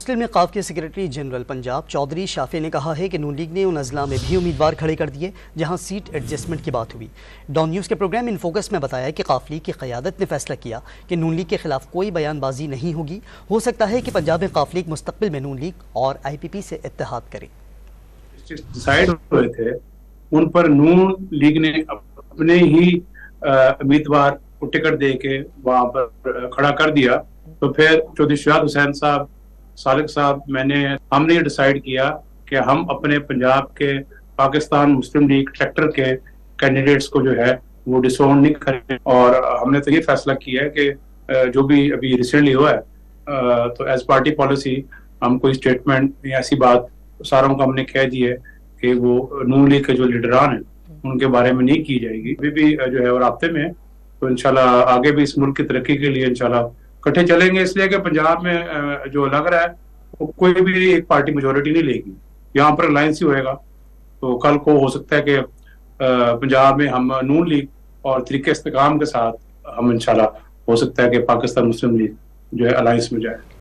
مسلم league کے secretary general Punjab Chaudhry شافع نے کہا ہے کہ نون لیگ نے ان اضلاع میں بھی امیدوار کھڑے کر دیے جہاں سیٹ ایڈجسٹمنٹ کی بات ہوئی۔ ڈان نیوز کے پروگرام ان فوکس میں بتایا کہ قاف لیگ کی قیادت نے فیصلہ کیا کہ نون لیگ کے خلاف کوئی بیان بازی نہیں ہوگی۔ ہو سکتا ہے کہ پنجاب میں قاف لیگ مستقبل میں نون لیگ اور آئی پی پی سے اتحاد کرے۔ ڈیسائیڈ ہوئے تھے ان پر نون لیگ نے اپنے ہی امیدوار کو ٹکٹ دے کے وہاں پر کھڑا کر دیا، تو پھر چودھری شہزاد حسین صاحب، سالک صاحب، ہم نے یہ ڈیسائیڈ کیا کہ ہم اپنے پنجاب کے پاکستان مسلم لیگ ٹریکٹر کے کینڈیڈیٹس کو جو ہے وہ ڈسون نہیں کریں، اور ہم نے تو یہ فیصلہ کیا ہے کہ جو بھی ابھی ریسنٹلی ہوا ہے تو ایز پارٹی پالیسی ہم کوئی اسٹیٹمنٹ یا ایسی بات ساروں کو ہم نے کہہ دی ہے کہ وہ نون لیگ کے جو لیڈران ہیں ان کے بارے میں نہیں کی جائے گی۔ ابھی بھی جو ہے رابطے میں، تو انشاءاللہ آگے بھی اس ملک کی ترقی کے لیے انشاءاللہ کٹھے چلیں گے، اس لیے کہ پنجاب میں جو لگ رہا ہے وہ کوئی بھی ایک پارٹی میجورٹی نہیں لے گی، یہاں پر الائنس ہی ہوئے گا۔ تو کل کو ہو سکتا ہے کہ پنجاب میں ہم نون لیگ اور طریقہ استحکام کے ساتھ ہم انشاءاللہ ہو سکتا ہے کہ پاکستان مسلم لیگ جو ہے الائنس میں جائے۔